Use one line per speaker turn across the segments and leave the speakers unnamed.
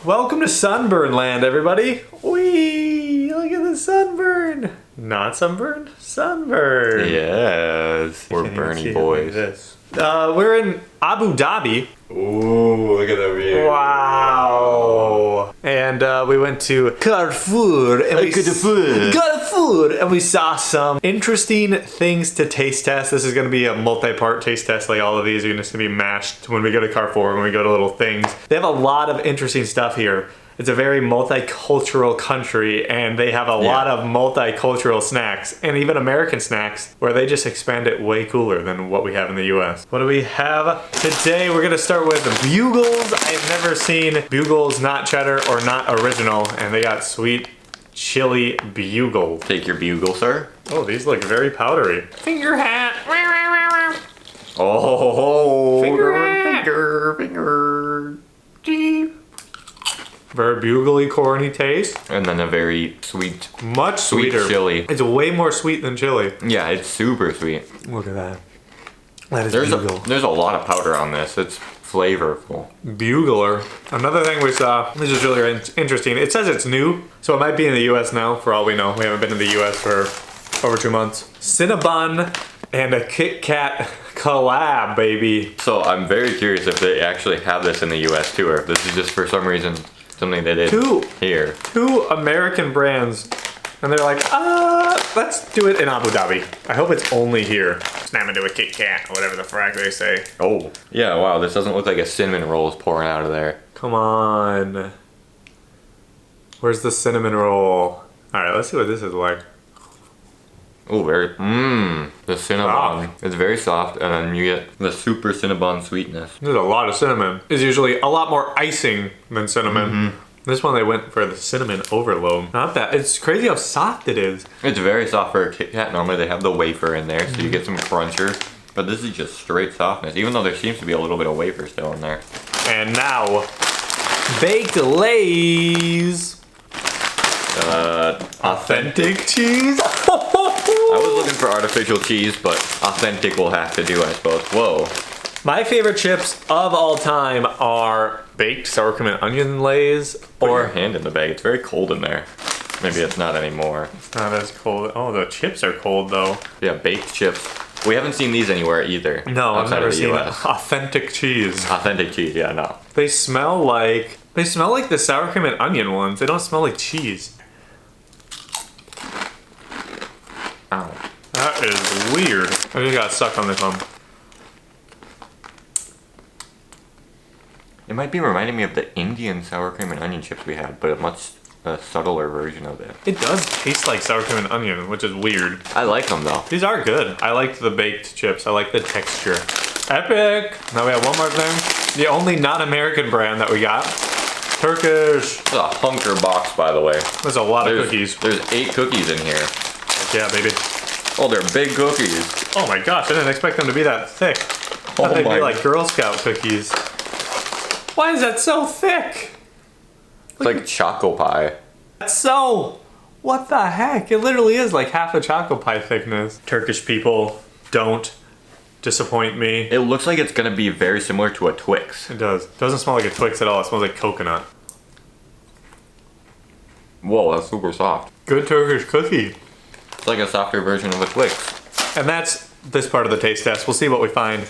Welcome to Sunburn Land, everybody. Whee! Look at the sunburn. Not sunburn, sunburn.
Yes, we're Bernie boys.
We're in Abu Dhabi.
Ooh, look at that view.
Wow. And we went to Carrefour. And we saw some interesting things to taste test. This is going to be a multi-part taste test like all of these. Are going to be mashed when we go to Carrefour, when we go to little things. They have a lot of interesting stuff here. It's a very multicultural country, and they have a lot of multicultural snacks, and even American snacks, where they just expand it way cooler than what we have in the US. What do we have today? We're gonna start with Bugles. I've never seen Bugles not cheddar or not original, and they got sweet chili bugle.
Take your bugle, sir.
Oh, these look very powdery. Finger hat.
Oh,
finger hat.
Finger.
Very bugly, corny taste.
And then a very sweet,
much sweeter.
Sweet chili.
It's way more sweet than chili.
Yeah, it's super sweet.
Look at that. That is bugle.
There's a lot of powder on this. It's flavorful.
Bugler. Another thing we saw, this is really interesting. It says it's new, so it might be in the US now, for all we know. We haven't been in the US for over 2 months. Cinnabon and a Kit Kat collab, baby.
So I'm very curious if they actually have this in the US too, or if this is just for some reason something they did here.
Two American brands, and they're like, let's do it in Abu Dhabi. I hope it's only here. Snap into a Kit Kat, or whatever the frack they say.
Oh. Yeah, wow, this doesn't look like a cinnamon roll is pouring out of there.
Come on. Where's the cinnamon roll? Alright, let's see what this is like.
Oh, very, the Cinnabon. It's very soft, and then you get the super Cinnabon sweetness.
There's a lot of cinnamon. It's usually a lot more icing than cinnamon. This one they went for the cinnamon overload. Not that, it's crazy how soft it is.
It's very soft for a Kit Kat. Normally they have the wafer in there, so you get some cruncher. But this is just straight softness, even though there seems to be a little bit of wafer still in there.
And now, baked Lay's. Authentic cheese.
I was looking for artificial cheese, but authentic will have to do, I suppose. Whoa.
My favorite chips of all time are baked sour cream and onion Lay's.
Put your hand in the bag. It's very cold in there. Maybe it's not anymore.
It's not as cold. Oh, the chips are cold though.
Yeah, baked chips. We haven't seen these anywhere either.
No, I've never seen authentic cheese.
Authentic cheese, yeah, no.
They smell like the sour cream and onion ones. They don't smell like cheese.
Ow.
That is weird. I just got stuck on this one.
It might be reminding me of the Indian sour cream and onion chips we had, but a much subtler version of it.
It does taste like sour cream and onion, which is weird.
I like them though.
These are good. I liked the baked chips. I like the texture. Epic! Now we have one more thing. The only non-American brand that we got. Turkish.
It's a hunker box, by the way.
There's a lot of cookies.
There's 8 cookies in here.
Yeah, baby.
Oh, they're big cookies.
Oh my gosh, I didn't expect them to be that thick. I thought they'd be like Girl Scout cookies. Why is that so thick?
It's like choco pie.
That's so... What the heck? It literally is like half a choco pie thickness. Turkish people, don't disappoint me.
It looks like it's gonna be very similar to a Twix.
It does. It doesn't smell like a Twix at all. It smells like coconut.
Whoa, that's super soft.
Good Turkish cookie.
It's like a softer version of a Twix.
And that's this part of the taste test. We'll see what we find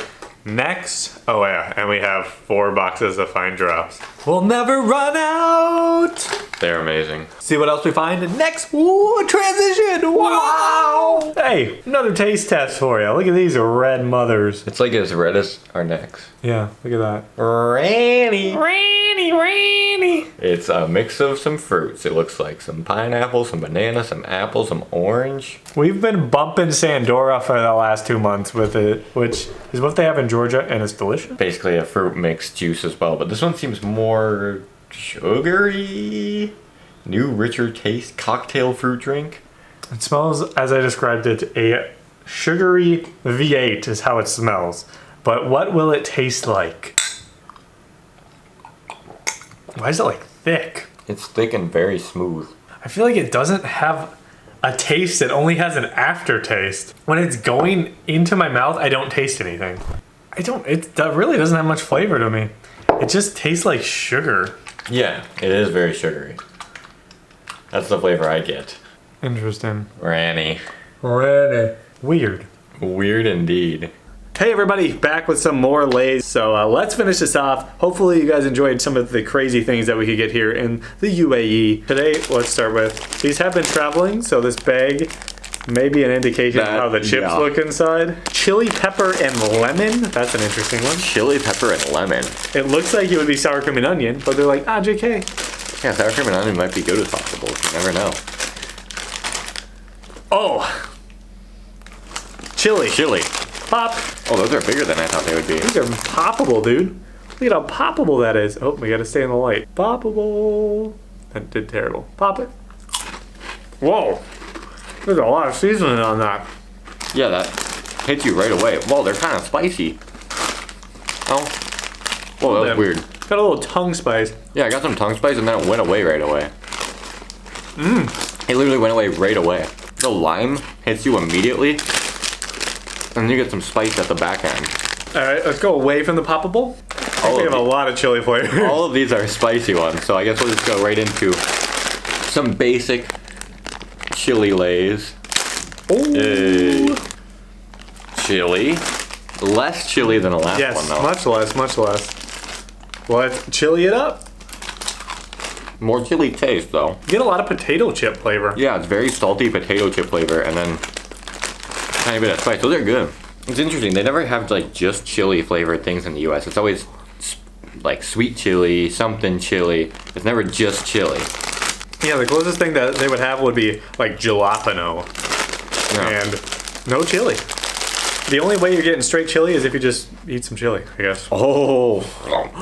next. Oh yeah, and we have 4 boxes of Fine Drops. We'll never run out.
They're amazing.
See what else we find next. Ooh, transition. Wow. Hey, another taste test for you. Look at these red mothers.
It's like as red as our necks.
Yeah, look at that.
Ranny.
Ranny.
It's a mix of some fruits. It looks like some pineapple, some banana, some apple, some orange.
We've been bumping Sandora for the last 2 months with it, which is what they have in Georgia, and it's delicious.
Basically a fruit mixed juice as well, but this one seems more sugary. New, richer taste cocktail fruit drink.
It smells, as I described it, a sugary V8 is how it smells. But what will it taste like? Why is it like thick?
It's thick and very smooth.
I feel like it doesn't have a taste, it only has an aftertaste. When it's going into my mouth, I don't taste anything. It really doesn't have much flavor to me. It just tastes like sugar.
Yeah, it is very sugary. That's the flavor I get.
Interesting.
Ranny.
Weird.
Weird indeed.
Hey everybody, back with some more Lay's. So let's finish this off. Hopefully you guys enjoyed some of the crazy things that we could get here in the UAE. Today, let's start with, these have been traveling, so this bag may be an indication of how the chips look inside. Chili pepper and lemon, that's an interesting one.
Chili pepper and lemon.
It looks like it would be sour cream and onion, but they're like, JK.
Yeah, sour cream and onion might be good as possible. You never know.
Oh. Chili. Pop.
Oh, those are bigger than I thought they would be.
These are poppable, dude. Look at how poppable that is. Oh, we gotta stay in the light. Poppable. That did terrible. Pop it. Whoa. There's a lot of seasoning on that.
Yeah, that hits you right away. Whoa, they're kind of spicy. Oh. Whoa, that was weird.
Got a little tongue spice.
Yeah, I got some tongue spice and then it went away right away. It literally went away right away. The lime hits you immediately. And you get some spice at the back end.
Alright, let's go away from the poppable. We have a lot of chili flavor.
All of these are spicy ones, so I guess we'll just go right into some basic chili Lays.
Ooh.
Chili. Less chili than the last one, though.
Yes, much less. Let's chili it up.
More chili taste, though.
You get a lot of potato chip flavor.
Yeah, it's very salty potato chip flavor, and then tiny bit of spice. Those are good. It's interesting. They never have like just chili flavored things in the U.S. It's always like sweet chili, something chili. It's never just chili.
Yeah, the closest thing that they would have would be like jalapeno.
Yeah.
And no chili. The only way you're getting straight chili is if you just eat some chili, I guess.
Oh,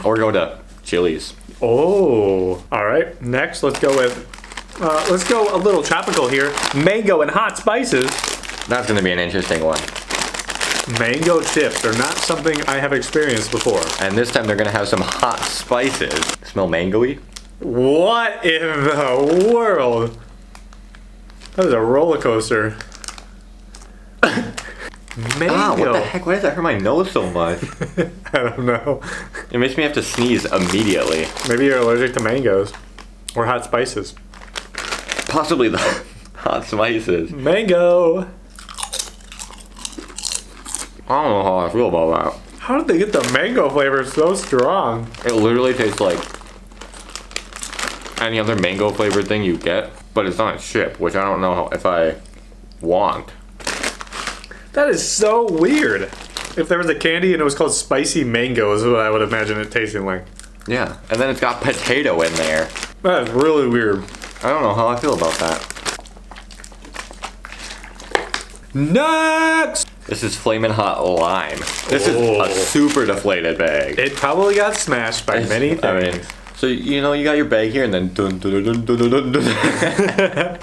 or go to Chili's.
Oh, all right. Next, let's go a little tropical here. Mango and hot spices.
That's gonna be an interesting one.
Mango chips are not something I have experienced before.
And this time they're gonna have some hot spices. Smell mango-y?
What in the world? That is a roller coaster. Mango.
Ah, what the heck? Why does that hurt my nose so much?
I don't know.
It makes me have to sneeze immediately.
Maybe you're allergic to mangoes. Or hot spices.
Possibly the hot spices.
Mango.
I don't know how I feel about that.
How did they get the mango flavor so strong?
It literally tastes like any other mango flavored thing you get, but it's on a chip, which I don't know if I want.
That is so weird. If there was a candy and it was called spicy mango is what I would imagine it tasting like.
Yeah, and then it's got potato in there.
That is really weird.
I don't know how I feel about that.
Next!
This is Flamin' Hot Lime. This is a super deflated bag.
It probably got smashed by many things.
I mean, so you know you got your bag here and then dun dun dun dun dun dun dun.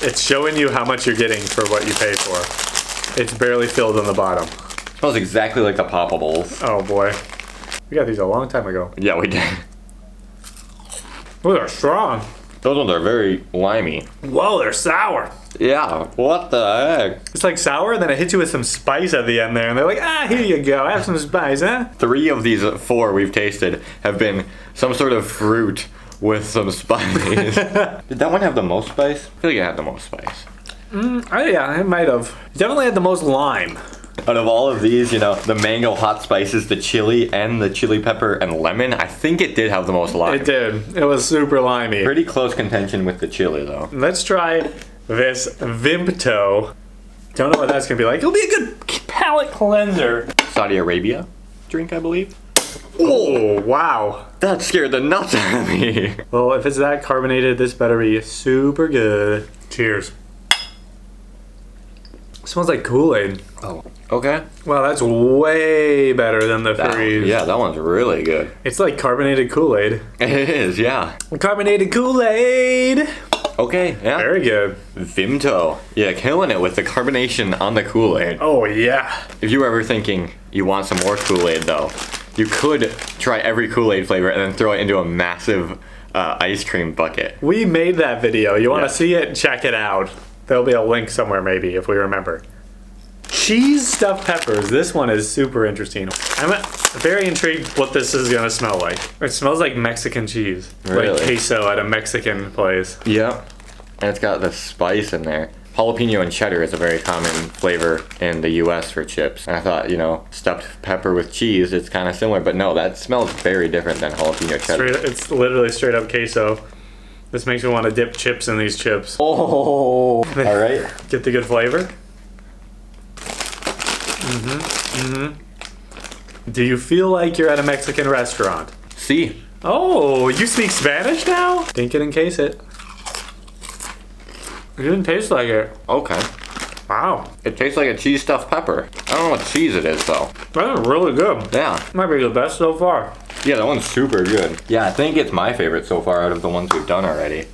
It's showing you how much you're getting for what you pay for. It's barely filled on the bottom.
Smells exactly like the poppables.
Oh boy. We got these a long time ago.
Yeah, we did.
Oh, they're strong.
Those ones are very limey.
Whoa, they're sour.
Yeah, what the heck?
It's like sour, and then it hits you with some spice at the end there, and they're like, here you go, have some spice, huh?
3 of these 4 we've tasted have been some sort of fruit with some spice. Did that one have the most spice? I feel like it had the most spice.
Yeah, it might have. It definitely had the most lime.
Out of all of these, you know, the mango hot spices, the chili, and the chili pepper and lemon, I think it did have the most lime.
It did. It was super limey.
Pretty close contention with the chili, though.
Let's try this Vimto. Don't know what that's gonna be like. It'll be a good palate cleanser.
Saudi Arabia drink, I believe.
Oh, wow.
That scared the nuts out of me.
Well, if it's that carbonated, this better be super good. Cheers. Smells like Kool-Aid.
Oh, okay.
Wow, that's way better than the freeze.
Yeah, that one's really good.
It's like carbonated Kool-Aid.
It is, yeah.
Carbonated Kool-Aid.
Okay, yeah.
Very good.
Vimto. Yeah, killing it with the carbonation on the Kool-Aid.
Oh, yeah.
If you were ever thinking you want some more Kool-Aid, though, you could try every Kool-Aid flavor and then throw it into a massive ice cream bucket.
We made that video. You want to
Yeah.
see it? Check it out. There'll be a link somewhere maybe if we remember. Cheese stuffed peppers. This one is super interesting. I'm very intrigued what this is gonna smell like. It smells like Mexican cheese.
Really?
Like queso at a Mexican place.
Yeah. And it's got the spice in there. Jalapeno and cheddar is a very common flavor in the US for chips. And I thought, you know, stuffed pepper with cheese, it's kind of similar. But no, that smells very different than jalapeno cheddar.
It's literally straight up queso. This makes me want to dip chips in these chips.
Oh, all right.
Get the good flavor. Do you feel like you're at a Mexican restaurant?
See.
Oh, you speak Spanish now? Dink it and case it. It didn't taste like it.
Okay.
Wow.
It tastes like a cheese stuffed pepper. I don't know what cheese it is though.
That's really good.
Yeah.
Might be the best so far.
Yeah, that one's super good. Yeah, I think it's my favorite so far out of the ones we've done already.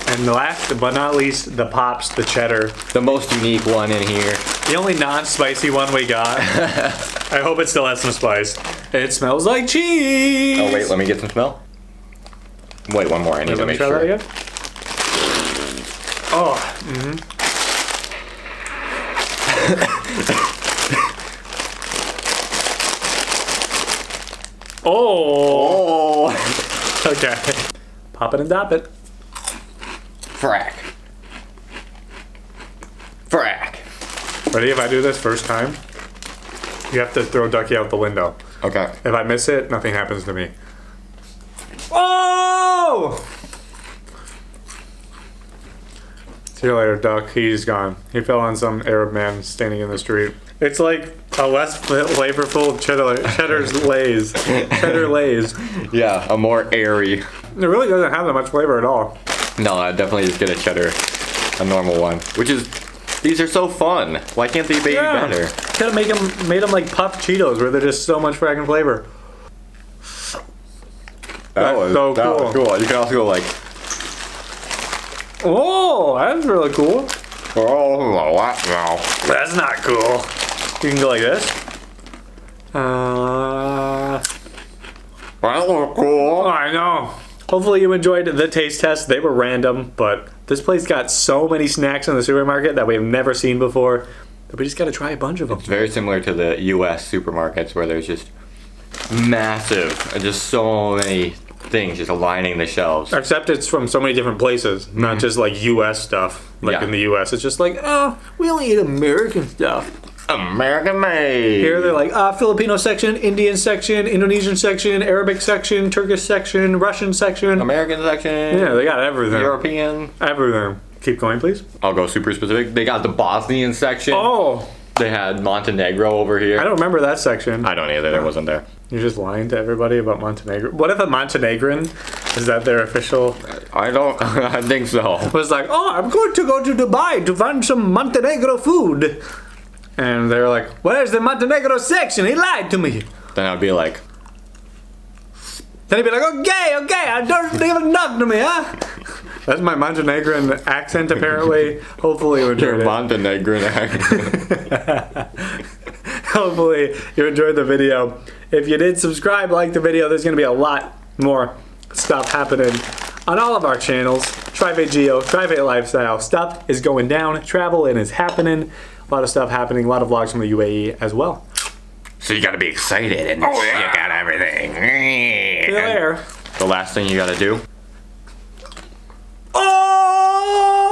And last but not least, the Pops, the cheddar.
The most unique one in here.
The only non-spicy one we got. I hope it still has some spice. It smells like cheese.
Oh wait, let me get some smell. Wait, one more. I need to make
try
sure.
that again? Oh. Oh. Okay. Pop it and dop it.
Frack. Frack.
Ready? If I do this first time, you have to throw Ducky out the window.
Okay.
If I miss it, nothing happens to me. Oh! See you later, Duck. He's gone. He fell on some Arab man standing in the street. It's like a less flavorful cheddar's Lays. Cheddar Lays.
Yeah, a more airy.
It really doesn't have that much flavor at all.
No, I'd definitely just get a cheddar, a normal one. Which is, these are so fun. Why can't they be better?
Could have made them like puffed Cheetos, where they're just so much freaking flavor.
That was
so cool.
cool. You can also go like,
Oh, that's really cool.
oh, what now?
That's not cool. You can go like this.
That was cool.
I know. Hopefully you enjoyed the taste test. They were random, but this place got so many snacks in the supermarket that we've never seen before that we just got to try a bunch of them.
It's very similar to the US supermarkets where there's just massive, just so many things just lining the shelves.
Except it's from so many different places, not just like US stuff. Like in the US, it's just like, oh, we only eat American stuff.
American made.
Here they're like, Filipino section, Indian section, Indonesian section, Arabic section, Turkish section, Russian section.
American section.
Yeah, they got everything.
European.
Everything. Keep going, please.
I'll go super specific. They got the Bosnian section.
Oh.
They had Montenegro over here.
I don't remember that section.
I don't either. It wasn't there.
You're just lying to everybody about Montenegro. What if a Montenegrin, is that their official?
I don't. I think so.
Was like, oh, I'm going to go to Dubai to find some Montenegro food. And they're like, where's the Montenegro section? He lied to me.
Then I'd be like,
Then he'd be like, okay, I don't even talk to me, huh? That's my Montenegrin accent, apparently. Hopefully you enjoyed
your
it.
Montenegrin accent.
Hopefully you enjoyed the video. If you did, subscribe, like the video. There's going to be a lot more stuff happening on all of our channels. Tri-Fate Geo, Tri-Fate Lifestyle. Stuff is going down. Traveling is happening. A lot of stuff happening. A lot of vlogs from the UAE as well.
So you gotta be excited and you got everything.
See you later.
The last thing you gotta do